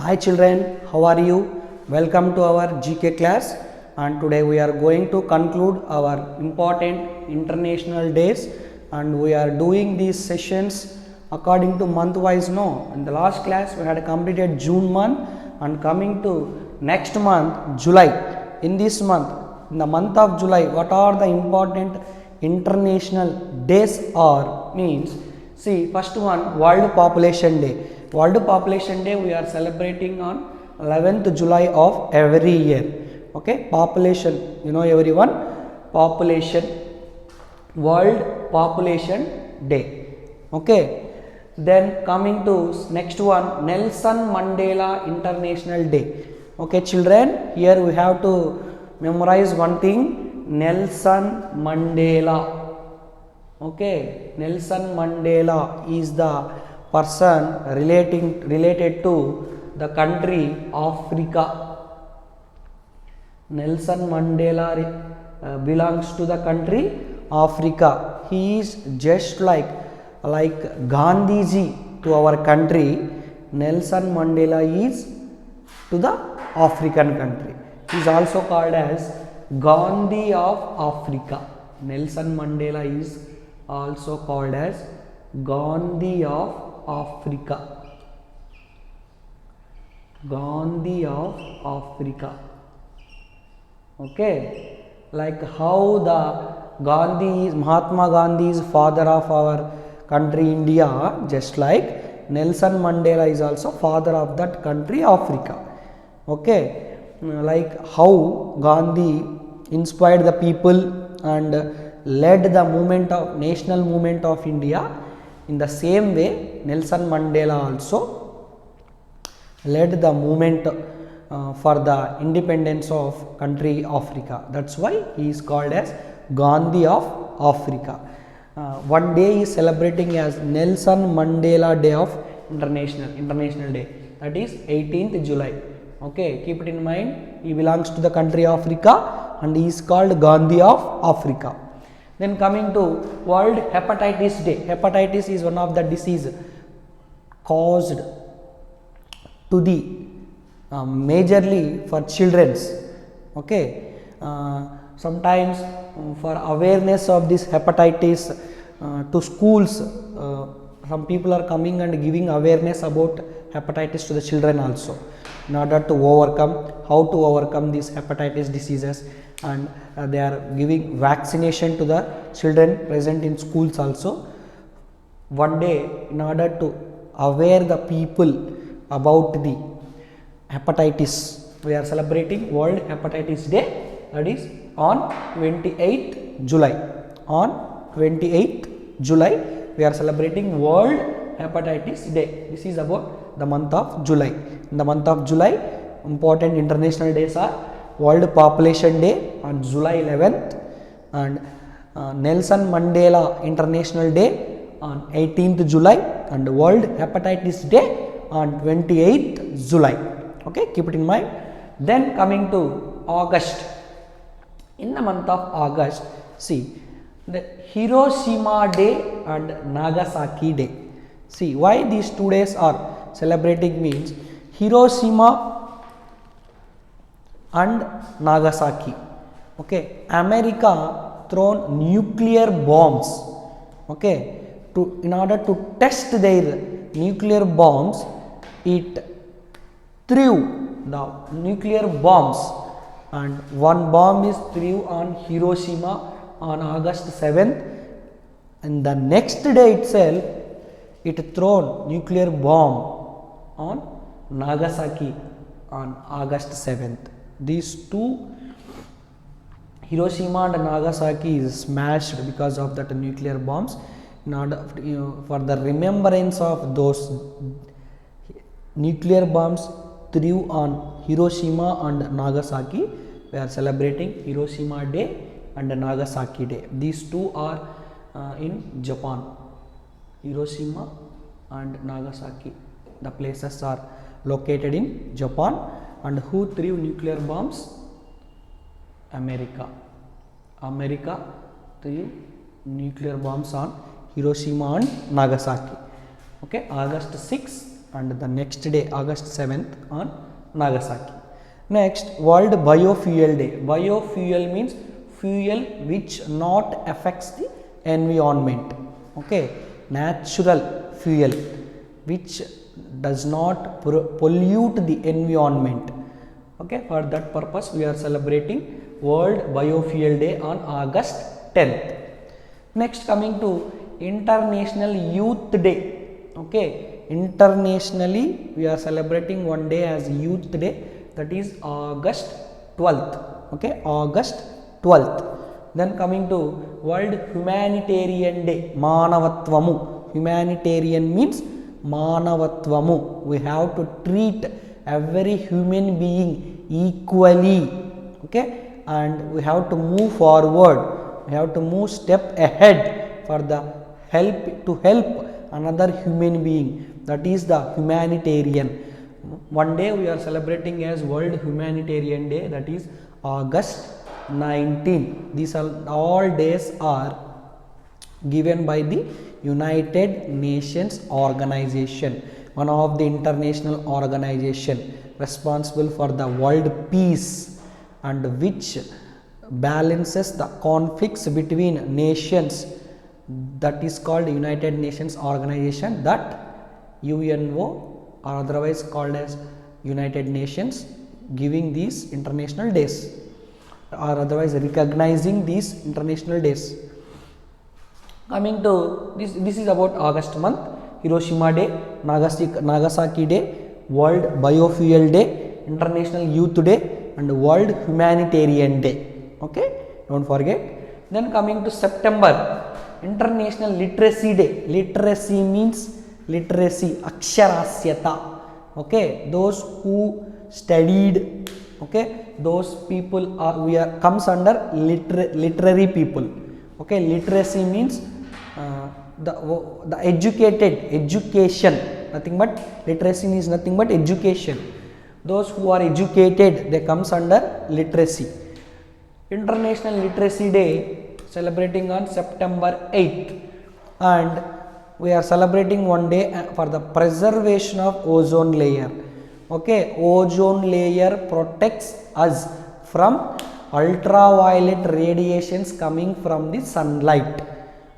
Hi children, how are you? Welcome to our GK class, and today we are going to conclude our important international days, and we are doing these sessions according to month wise. No, in the last class we had completed June month, and coming to next month July. In this month, in the month of July, what are the important international days are means? See, first one, World Population Day. World Population Day we are celebrating on 11th July of every year. Okay, population, you know everyone, population, World Population Day. Okay, then coming to next one, Nelson Mandela International Day. Okay children, here we have to memorize one thing, Nelson Mandela. Okay, Nelson Mandela is the person related to the country Africa. Nelson Mandela belongs to the country Africa. He is just like Gandhiji to our country. Nelson Mandela is to the African country. He is also called as Gandhi of Africa. Nelson Mandela is also called as Gandhi of Africa. Gandhi of Africa. Okay, like how the Gandhi is, Mahatma Gandhi is father of our country India, just like Nelson Mandela is also father of that country Africa. Okay, like how Gandhi inspired the people and led the movement of national movement of India, in the same way Nelson Mandela also led the movement for the independence of country Africa. That's why he is called as Gandhi of Africa. One day he is celebrating as Nelson Mandela Day of International Day, that is 18th July. Okay, keep it in mind, he belongs to the country Africa and he is called Gandhi of Africa. Then coming to World Hepatitis Day. Hepatitis is one of the disease caused to the majorly for children's. Okay, sometimes for awareness of this hepatitis to schools, some people are coming and giving awareness about hepatitis to the children also, in order to overcome, how to overcome these hepatitis diseases, and they are giving vaccination to the children present in schools also. One day, in order to aware the people about the hepatitis, we are celebrating World Hepatitis Day, that is on 28th July. On 28th July we are celebrating World Hepatitis Day. This is about the month of July. In the month of July, important international days are World Population Day on July 11th and Nelson Mandela International Day on 18th July and World Hepatitis Day on 28th July. Okay, keep it in mind. Then coming to August. In the month of August, see the Hiroshima Day and Nagasaki Day. See why these 2 days are celebrating means Hiroshima and Nagasaki. Okay, America thrown nuclear bombs. Okay, in order to test their nuclear bombs, it threw the nuclear bombs, and one bomb is threw on Hiroshima on August 7th, and the next day itself it thrown nuclear bomb on Nagasaki on August 7th. These two, Hiroshima and Nagasaki, is smashed because of that nuclear bombs. In order, for the remembrance of those nuclear bombs threw on Hiroshima and Nagasaki, we are celebrating Hiroshima Day and Nagasaki Day. These two are in Japan. Hiroshima and Nagasaki, the places are located in Japan. And who threw nuclear bombs? America. America threw nuclear bombs on Hiroshima and Nagasaki. Okay, August 6 and the next day August 7th on Nagasaki. Next, World Biofuel Day. Biofuel means fuel which not affects the environment. Okay, natural fuel which does not pollute the environment. Okay, for that purpose we are celebrating World Biofuel Day on August 10th. Next, coming to International Youth Day. Okay, internationally we are celebrating one day as Youth Day, that is August 12th. Okay, August 12th. Then coming to World Humanitarian Day, Manavatvamu. Humanitarian means Manavatvamu. We have to treat every human being equally. Okay, and we have to move forward. We have to move step ahead for the help another human being. That is the humanitarian. One day we are celebrating as World Humanitarian Day, that is August 19. These are all days are given by the United Nations Organization, one of the international organization responsible for the world peace and which balances the conflicts between nations. That is called United Nations Organization, that UNO or otherwise called as United Nations, giving these international days or otherwise recognizing these international days. Coming to this is about August month. Hiroshima Day, Nagasaki Day, World Biofuel Day, International Youth Day and World Humanitarian Day. Okay, don't forget. Then coming to September, International Literacy Day. Literacy means literacy, aksharasyata. Okay, those who studied, okay, those people are comes under literary people. Okay, literacy means the educated, education, nothing but literacy is nothing but education. Those who are educated, they comes under literacy. International Literacy Day celebrating on September 8th, and we are celebrating one day for the preservation of ozone layer. Okay, ozone layer protects us from ultraviolet radiations coming from the sunlight.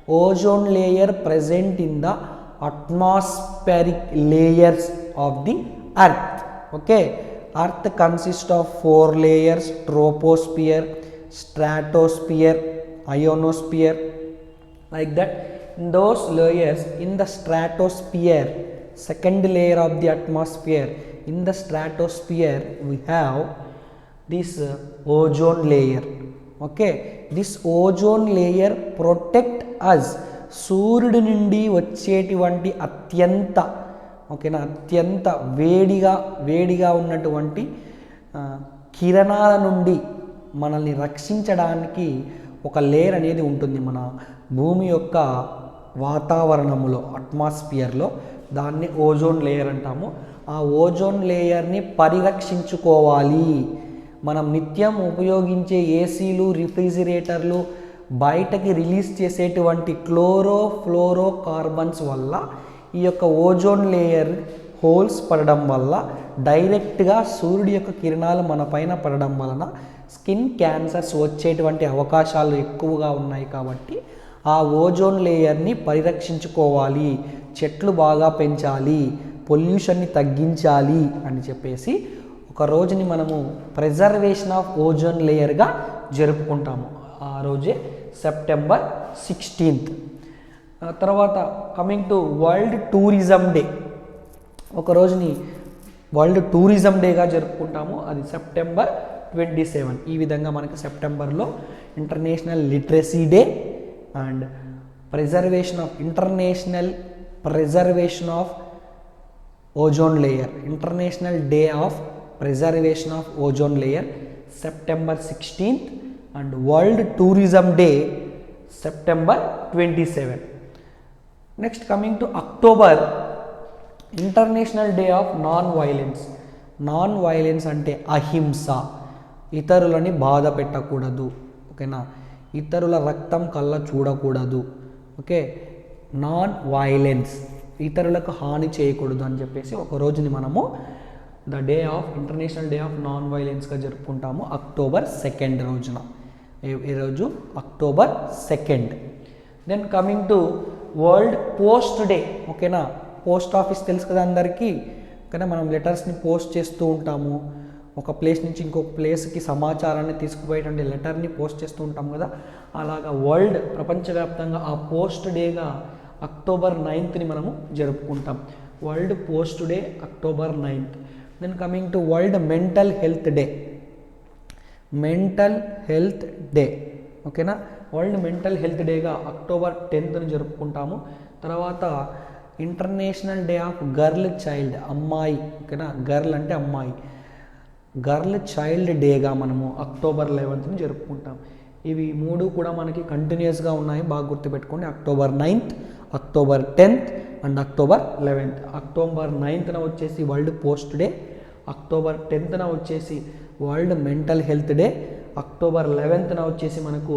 Ozone layer present in the atmospheric layers of the earth. Okay, earth consists of 4 layers: troposphere, stratosphere, ionosphere, like that. In those layers, in the stratosphere, second layer of the atmosphere, in the stratosphere we have this ozone layer. Okay, this ozone layer protect us సూర్యుడి నుండి వచ్చేటువంటి అత్యంత ఓకేనా అత్యంత వేడిగా ఉన్నటువంటి కిరణాల నుండి మనల్ని రక్షించడానికి ఒక లేయర్ అనేది ఉంటుంది మన భూమి యొక్క వాతావరణంలో, అట్మాస్ఫియర్లో. దాన్ని ఓజోన్ లేయర్ అంటాము. ఆ ఓజోన్ లేయర్ని పరిరక్షించుకోవాలి. మనం నిత్యం ఉపయోగించే ఏసీలు, రిఫ్రిజిరేటర్లు, బయటకి రిలీజ్ చేసేటువంటి ఫ్లోరో కార్బన్స్ వల్ల ఈ యొక్క ఓజోన్ లేయర్ హోల్స్ పడడం వల్ల డైరెక్ట్గా సూర్యుడి యొక్క కిరణాలు మన పైన పడడం వలన స్కిన్ క్యాన్సర్స్ వచ్చేటువంటి అవకాశాలు ఎక్కువగా ఉన్నాయి. కాబట్టి ఆ ఓజోన్ లేయర్ని పరిరక్షించుకోవాలి, చెట్లు బాగా పెంచాలి, పొల్యూషన్ని తగ్గించాలి అని చెప్పేసి ఒక రోజుని మనము ప్రిజర్వేషన్ ఆఫ్ ఓజోన్ లేయర్గా జరుపుకుంటాము. ఆ రోజే సెప్టెంబర్ 16th. తర్వాత coming to world tourism day. ఒక రోజుని వరల్డ్ టూరిజం డేగా జరుపుకుంటాము. అది సెప్టెంబర్ 27. ఈ విధంగా మనకి సెప్టెంబర్లో international literacy day and international preservation of ozone layer, international day of preservation of ozone layer September 16th and World Tourism Day September 27. Next, coming to October, International Day of Non-Violence. Non-violence అంటే అహింస, ఇతరులని బాధ పెట్టకూడదు. ఓకేనా, ఇతరుల రక్తం కళ్ళ చూడకూడదు. ఓకే, నాన్ వైలెన్స్ ఇతరులకు హాని చేయకూడదు అని చెప్పేసి ఒక రోజుని మనము the day of international day of non వైలెన్స్గా జరుపుకుంటాము అక్టోబర్ 2 రోజున. ఈ రోజు October 2. Then coming to world post day. ఓకేనా, పోస్ట్ ఆఫీస్ తెలుసు కదా అందరికీ. ఓకేనా, మనం లెటర్స్ని పోస్ట్ చేస్తూ ఉంటాము. ఒక ప్లేస్ నుంచి ఇంకొక ప్లేస్కి సమాచారాన్ని తీసుకుపోయేటువంటి లెటర్ని పోస్ట్ చేస్తూ ఉంటాం కదా. అలాగా వరల్డ్ ప్రపంచవ్యాప్తంగా ఆ పోస్ట్ డేగా అక్టోబర్ 9ని మనము జరుపుకుంటాం. World post day October 9. Then coming to world mental health day. Mental health day. ఓకేనా, వరల్డ్ మెంటల్ హెల్త్ డేగా అక్టోబర్ 10ని జరుపుకుంటాము. తర్వాత international day of girl child, అమ్మాయి. ఓకేనా, గర్ల్ అంటే అమ్మాయి. గర్ల్ చైల్డ్ డేగా మనము అక్టోబర్ 11ని జరుపుకుంటాం. ఇవి 3 కూడా మనకి కంటిన్యూస్గా ఉన్నాయి, బాగా గుర్తుపెట్టుకోండి. October 9th, October 10th and October 11th. October 9th వచ్చేసి world post day, October 10th వచ్చేసి world mental health day, October 11th వచ్చేసి మనకు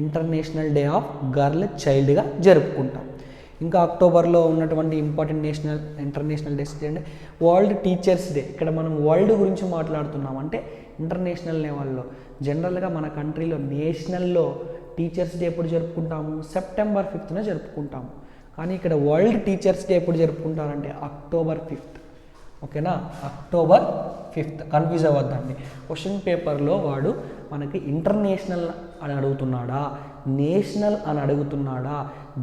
ఇంటర్నేషనల్ డే ఆఫ్ గర్ల్ చైల్డ్గా జరుపుకుంటాం. ఇంకా అక్టోబర్లో ఉన్నటువంటి ఇంపార్టెంట్ ఇంటర్నేషనల్ డేస్ అంటే వరల్డ్ టీచర్స్ డే. ఇక్కడ మనం వరల్డ్ గురించి మాట్లాడుతున్నాం, అంటే ఇంటర్నేషనల్ లెవెల్లో. జనరల్గా మన కంట్రీలో నేషనల్లో టీచర్స్ డే ఎప్పుడు జరుపుకుంటాము? సెప్టెంబర్ 5th జరుపుకుంటాము. కానీ ఇక్కడ వరల్డ్ టీచర్స్ డే ఎప్పుడు జరుపుకుంటారంటే అక్టోబర్ 5th. ఓకేనా, అక్టోబర్ 5th. కన్ఫ్యూజ్ అవ్వద్దండి. క్వశ్చన్ పేపర్లో వాడు మనకి ఇంటర్నేషనల్ అని అడుగుతున్నాడా, నేషనల్ అని అడుగుతున్నాడా,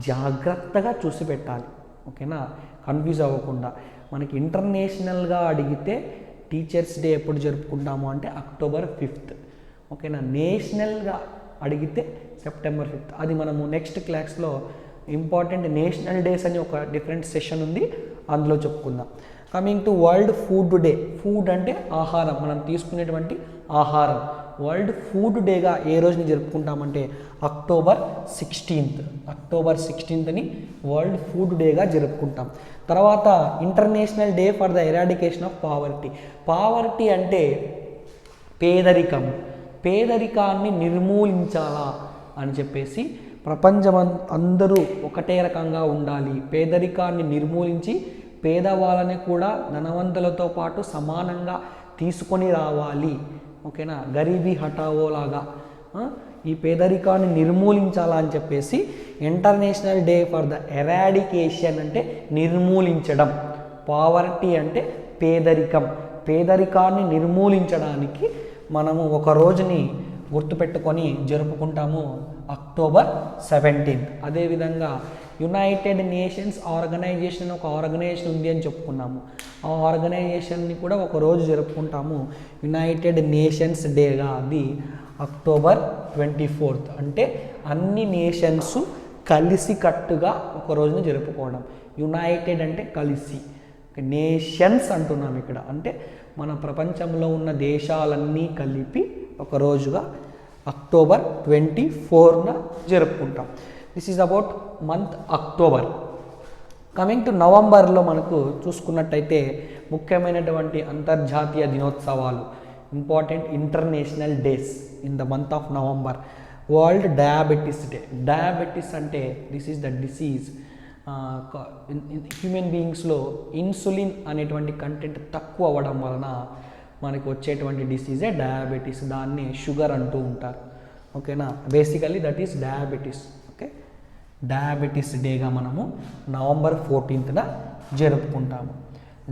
జాగ్రత్తగా చూసి పెట్టాలి. ఓకేనా, కన్ఫ్యూజ్ అవ్వకుండా. మనకి ఇంటర్నేషనల్గా అడిగితే టీచర్స్ డే ఎప్పుడు జరుపుకుంటాము అంటే అక్టోబర్ 5th. ఓకేనా, నేషనల్గా అడిగితే సెప్టెంబర్ 5th. అది మనము నెక్స్ట్ క్లాస్లో ఇంపార్టెంట్ నేషనల్ డేస్ అని ఒక డిఫరెంట్ సెషన్ ఉంది, అందులో చెప్పుకుందాం. Coming to world food day. Food అంటే ఆహారం, మనం తీసుకునేటువంటి ఆహారం. వరల్డ్ ఫుడ్ డేగా ఏ రోజుని జరుపుకుంటామంటే October 16th. October 16th world food డేగా జరుపుకుంటాం. తర్వాత international day for the eradication of poverty. Poverty అంటే పేదరికం. పేదరికాన్ని నిర్మూలించాలా అని చెప్పేసి ప్రపంచం అందరూ ఒకటే రకంగా ఉండాలి, పేదరికాన్ని నిర్మూలించి పేదవాళ్ళని కూడా ధనవంతులతో పాటు సమానంగా తీసుకొని రావాలి. ఓకేనా, గరీబీ హఠావో లాగా ఈ పేదరికాన్ని నిర్మూలించాలా అని చెప్పేసి international day for the eradication అంటే నిర్మూలించడం, పావర్టీ అంటే పేదరికం. పేదరికాన్ని నిర్మూలించడానికి మనము ఒక రోజుని గుర్తుపెట్టుకొని జరుపుకుంటాము అక్టోబర్ 17. అదేవిధంగా యునైటెడ్ నేషన్స్ ఆర్గనైజేషన్ ఒక ఆర్గనైజేషన్ ఉంది అని చెప్పుకున్నాము. ఆ ఆర్గనైజేషన్ని కూడా ఒక రోజు జరుపుకుంటాము యునైటెడ్ నేషన్స్ డేగా. అది అక్టోబర్ 24. అంటే అన్ని నేషన్స్ కలిసికట్టుగా ఒక రోజున జరుపుకోవడం. యునైటెడ్ అంటే కలిసి, నేషన్స్ అంటున్నాం ఇక్కడ. అంటే మన ప్రపంచంలో ఉన్న దేశాలన్నీ కలిపి ఒక రోజుగా అక్టోబర్ 24న జరుపుకుంటాం. This is about month October. Coming to నవంబర్లో మనకు చూసుకున్నట్టయితే ముఖ్యమైనటువంటి అంతర్జాతీయ దినోత్సవాలు, important international days in the month of November. World diabetes day. Diabetes అంటే this is the disease. Human బీయింగ్స్లో ఇన్సులిన్ అనేటువంటి కంటెంట్ తక్కువ అవ్వడం వలన మనకు వచ్చేటువంటి డిసీజే డయాబెటీస్. దాన్ని షుగర్ అంటూ ఉంటారు. ఓకేనా, basically that is diabetes. Okay, diabetes డేగా మనము నవంబర్ 14న జరుపుకుంటాము.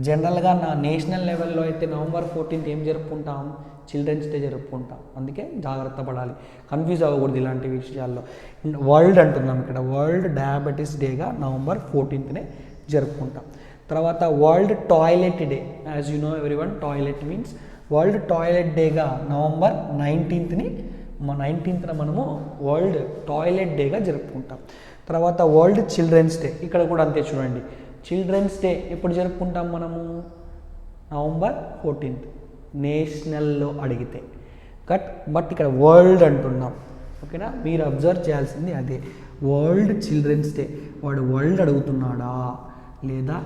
జనరల్గా నా నేషనల్ లెవెల్లో అయితే నవంబర్ 14th ఏం జరుపుకుంటాం? చిల్డ్రన్స్ డే జరుపుకుంటాం. అందుకే జాగ్రత్త పడాలి, కన్ఫ్యూజ్ అవ్వకూడదు ఇలాంటి విషయాల్లో. వరల్డ్ అంటున్నాం ఇక్కడ, వరల్డ్ డయాబెటీస్ డేగా నవంబర్ 14th జరుపుకుంటాం. తర్వాత world toilet day. As you know everyone, toilet means world toilet డేగా నవంబర్ 19th మనము వరల్డ్ టాయిలెట్ డేగా జరుపుకుంటాం. తర్వాత వరల్డ్ చిల్డ్రన్స్ డే. ఇక్కడ కూడా అంతే చూడండి, చిల్డ్రన్స్ డే ఎప్పుడు జరుపుకుంటాం మనము? నవంబర్ 14th నేషనల్లో అడిగితే. బట్ ఇక్కడ వరల్డ్ అంటున్నాం. ఓకేనా, మీరు అబ్జర్వ్ చేయాల్సింది అదే, వరల్డ్ చిల్డ్రన్స్ డే. వాడు వరల్డ్ అడుగుతున్నాడా లేదా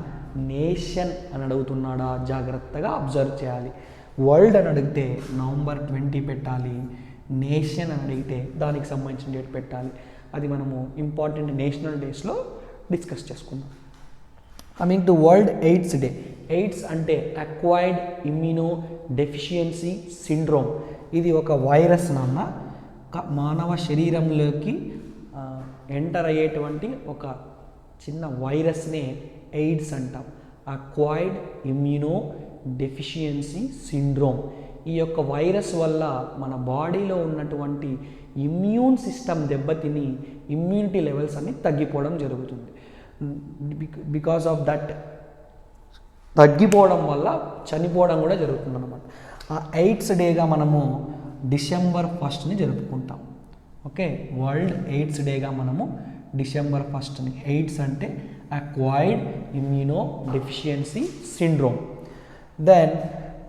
నేషన్ అని అడుగుతున్నాడా జాగ్రత్తగా అబ్జర్వ్ చేయాలి. వరల్డ్ అని అడిగితే నవంబర్ 20 పెట్టాలి, నేషన్ అని అడిగితే దానికి సంబంధించిన డేట్ పెట్టాలి. అది మనము ఇంపార్టెంట్ నేషనల్ డేస్లో డిస్కస్ చేసుకుందాం. Coming to world AIDS day. AIDS అంటే అక్వైర్డ్ ఇమ్యూనో డెఫిషియన్సీ సిండ్రోమ్. ఇది ఒక వైరస్ నాన్న మానవ శరీరంలోకి ఎంటర్ అయ్యేటువంటి ఒక చిన్న వైరస్నే ఎయిడ్స్ అంటాం. Acquired immunodeficiency syndrome. ఈ యొక్క వైరస్ వల్ల మన బాడీలో ఉన్నటువంటి ఇమ్యూన్ సిస్టమ్ దెబ్బతిని ఇమ్యూనిటీ లెవెల్స్ అన్ని తగ్గిపోవడం జరుగుతుంది. బికాస్ ఆఫ్ దట్ తగ్గిపోవడం వల్ల చనిపోవడం కూడా జరుగుతుంది అన్నమాట. ఆ ఎయిడ్స్ డేగా మనము డిసెంబర్ 1ని జరుపుకుంటాం. ఓకే, వరల్డ్ ఎయిడ్స్ డేగా మనము డిసెంబర్ 1ని. ఎయిడ్స్ అంటే acquired immunodeficiency syndrome. Then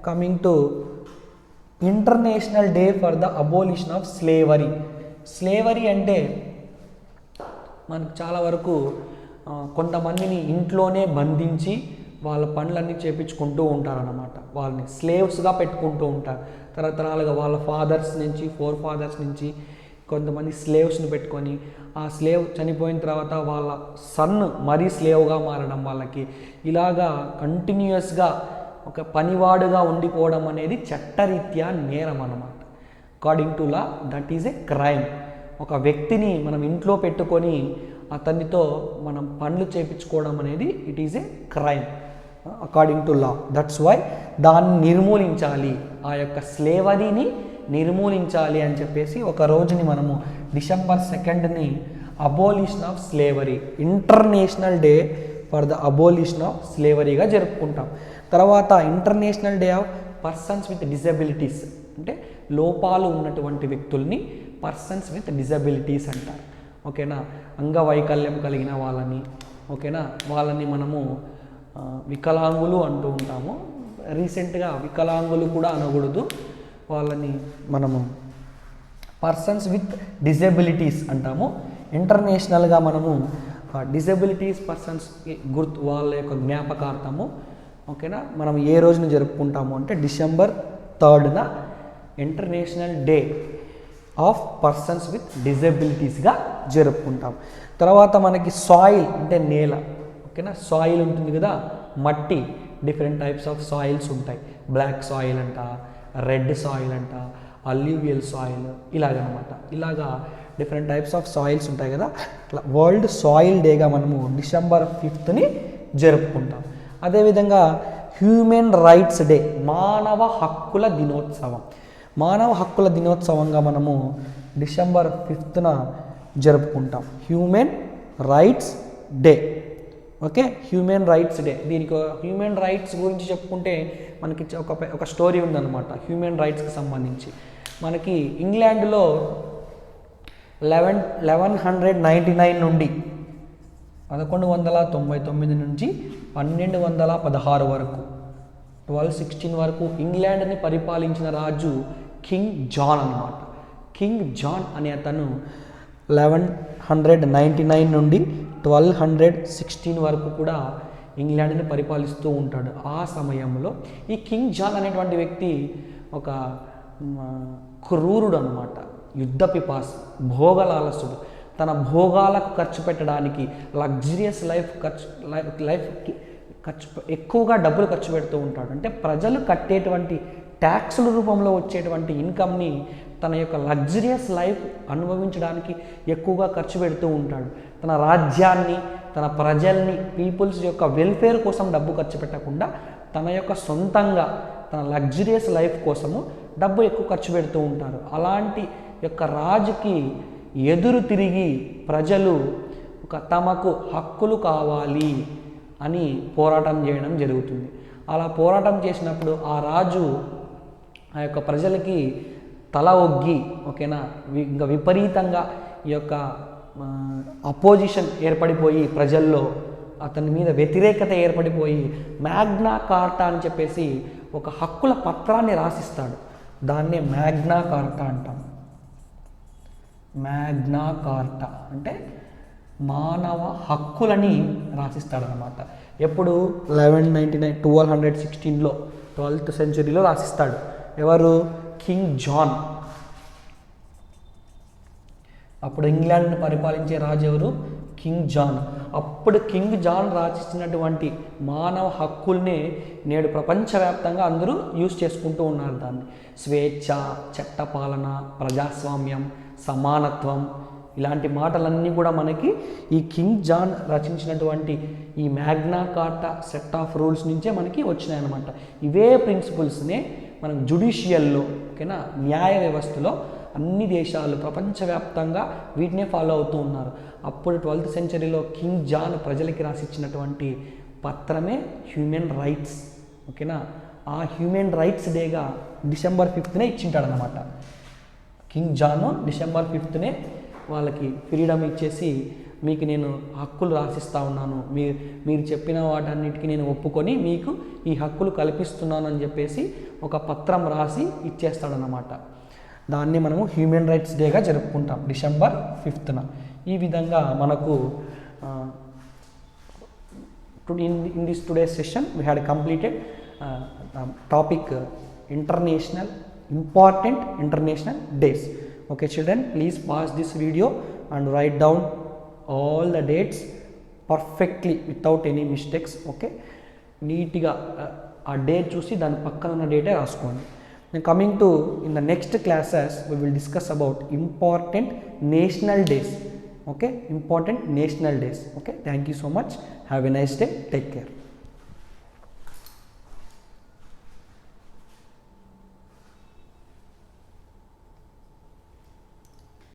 coming to international day for the abolition of slavery. Slavery అంటే మనకు చాలా వరకు కొంతమందిని ఇంట్లోనే బంధించి వాళ్ళ పనులన్నీ చేపించుకుంటూ ఉంటారన్నమాట. వాళ్ళని స్లేవ్స్గా పెట్టుకుంటూ ఉంటారు. తరతరాలుగా వాళ్ళ ఫాదర్స్ నుంచి ఫోర్ ఫాదర్స్ నుంచి కొంతమంది స్లేవ్స్ని పెట్టుకొని ఆ స్లేవ్ చనిపోయిన తర్వాత వాళ్ళ సన్ మరీ స్లేవ్గా మారడం వాళ్ళకి, ఇలాగా కంటిన్యూస్గా ఒక పనివాడుగా ఉండిపోవడం అనేది చట్టరీత్యా నేరం అన్నమాట. According to law that is a crime. ఒక వ్యక్తిని మనం ఇంట్లో పెట్టుకొని అతనితో మనం పనులు చేయించుకోవడం అనేది it is a crime according to law. That's why దాన్ని నిర్మూలించాలి, ఆ యొక్క స్లేవరీని నిర్మూలించాలి అని చెప్పేసి ఒక రోజుని మనము డిసెంబర్ 2ని abolition of slavery, international day for the abolition of స్లేవరీగా జరుపుకుంటాం. తర్వాత international day of persons with disabilities, అంటే లోపాలు ఉన్నటువంటి వ్యక్తుల్ని పర్సన్స్ విత్ డిజబిలిటీస్ అంటారు. ఓకేనా, అంగవైకల్యం కలిగిన వాళ్ళని, ఓకేనా, వాళ్ళని మనము వికలాంగులు అంటూ ఉంటాము. రీసెంట్గా వికలాంగులు కూడా అనకూడదు, వాళ్ళని మనము పర్సన్స్ విత్ డిజబిలిటీస్ అంటాము. ఇంటర్నేషనల్గా మనము డిజబిలిటీస్ పర్సన్స్కి వాళ్ళ యొక్క జ్ఞాపకార్థము, ఓకేనా, మనం ఏ రోజున జరుపుకుంటాము అంటే డిసెంబర్ 3న international day of persons with డిజబిలిటీస్గా జరుపుకుంటాం. తర్వాత మనకి సాయిల్ అంటే నేల, ఓకేనా, సాయిల్ ఉంటుంది కదా, మట్టి. డిఫరెంట్ టైప్స్ ఆఫ్ సాయిల్స్ ఉంటాయి. బ్లాక్ సాయిల్ అంట, రెడ్ సాయిల్ అంట, అల్యూవియల్ సాయిల్, ఇలాగనమాట. ఇలాగా డిఫరెంట్ టైప్స్ ఆఫ్ సాయిల్స్ ఉంటాయి కదా. వరల్డ్ సాయిల్ డేగా మనము డిసెంబర్ 5ని జరుపుకుంటాం. అదేవిధంగా హ్యూమన్ రైట్స్ డే, మానవ హక్కుల దినోత్సవం. మానవ హక్కుల దినోత్సవంగా మనము డిసెంబర్ 5న జరుపుకుంటాం. Human rights day. Okay, human rights day. దీనికి హ్యూమన్ రైట్స్ గురించి చెప్పుకుంటే మనకి ఒక స్టోరీ ఉందన్నమాట హ్యూమన్ రైట్స్కి సంబంధించి. మనకి ఇంగ్లాండ్లో 1199 నుండి 1199 నుంచి 1216 వరకు 1216 వరకు ఇంగ్లాండ్ని పరిపాలించిన రాజు కింగ్ జాన్ అన్నమాట. కింగ్ జాన్ అనే అతను 1199 నుండి 1216 వరకు కూడా ఇంగ్లాండ్ని పరిపాలిస్తూ ఉంటాడు. ఆ సమయంలో ఈ కింగ్ జాన్ అనేటువంటి వ్యక్తి ఒక క్రూరుడు అనమాట, యుద్ధ పిపాస్, భోగలాలసుడు. తన భోగాలకు ఖర్చు పెట్టడానికి, లగ్జరియస్ లైఫ్కి ఎక్కువగా డబ్బులు ఖర్చు పెడుతూ ఉంటాడు. అంటే ప్రజలు కట్టేటువంటి ట్యాక్సుల రూపంలో వచ్చేటువంటి ఇన్కమ్ని తన యొక్క లగ్జరియస్ లైఫ్ అనుభవించడానికి ఎక్కువగా ఖర్చు పెడుతూ ఉంటాడు. తన రాజ్యాన్ని, తన ప్రజల్ని, పీపుల్స్ యొక్క వెల్ఫేర్ కోసం డబ్బు ఖర్చు పెట్టకుండా తన యొక్క సొంతంగా తన లగ్జరియస్ లైఫ్ కోసము డబ్బు ఎక్కువ ఖర్చు పెడుతూ ఉంటారు. అలాంటి యొక్క రాజుకి ఎదురు తిరిగి ప్రజలు తమకు హక్కులు కావాలి అని పోరాటం చేయడం జరుగుతుంది. అలా పోరాటం చేసినప్పుడు ఆ రాజు ఆ యొక్క ప్రజలకి తల ఒగ్గి, ఓకేనా, ఇంకా విపరీతంగా ఈ యొక్క అపోజిషన్ ఏర్పడిపోయి ప్రజల్లో అతని మీద వ్యతిరేకత ఏర్పడిపోయి మ్యాగ్నా కార్టా అని చెప్పేసి ఒక హక్కుల పత్రాన్ని రాసిస్తాడు. దాన్నే మ్యాగ్నా కార్టా అంటాం. మ్యాగ్నా కార్టా అంటే మానవ హక్కులని రాసిస్తాడనమాట. ఎప్పుడు 1216లో 12th సెంచరీలో రాసిస్తాడు. ఎవరు? King John. అప్పుడు ఇంగ్లాండ్ని పరిపాలించే రాజు ఎవరు? King John. అప్పుడు కింగ్ జాన్ రాసిచ్చినటువంటి మానవ హక్కుల్నే నేడు ప్రపంచవ్యాప్తంగా అందరూ యూజ్ చేసుకుంటూ ఉన్నారు. దాన్ని స్వేచ్ఛ, చట్టపాలన, ప్రజాస్వామ్యం, సమానత్వం, ఇలాంటి మాటలన్నీ కూడా మనకి ఈ కింగ్ జాన్ రచించినటువంటి ఈ మ్యాగ్నా కార్టా సెట్ ఆఫ్ రూల్స్ నుంచే మనకి వచ్చినాయన్నమాట. ఇవే ప్రిన్సిపల్స్నే మనం జుడిషియల్లో, ఓకేనా, న్యాయ వ్యవస్థలో అన్ని దేశాలు ప్రపంచవ్యాప్తంగా వీటినే ఫాలో అవుతూ ఉన్నారు. అప్పుడు 12th సెంచరీలో కింగ్ జాన్ ప్రజలకి రాసిచ్చినటువంటి పత్రమే హ్యూమన్ రైట్స్. ఓకేనా, ఆ హ్యూమన్ రైట్స్ డేగా December 5th ఇచ్చింటాడనమాట. కింగ్ జాన్ December 5th వాళ్ళకి ఫ్రీడమ్ ఇచ్చేసి, మీకు నేను హక్కులు రాసిస్తూ ఉన్నాను, మీరు చెప్పిన వాటన్నిటికీ నేను ఒప్పుకొని మీకు ఈ హక్కులు కల్పిస్తున్నాను అని చెప్పేసి ఒక పత్రం రాసి ఇచ్చేస్తాడనమాట. దాన్ని మనము హ్యూమన్ రైట్స్ డేగా జరుపుకుంటాం December 5th. ఈ విధంగా మనకు in this today's session we had completed topic important international days. Okay children, please pause this video and write down all the dates perfectly without any mistakes. Okay, నీట్గా ఆ date చూసి దాని పక్కన ఉన్న డేటే రాసుకోండి. Then coming to in the next classes we will discuss about important national days. Okay, important national days. Okay, thank you so much. Have a nice day. Take care.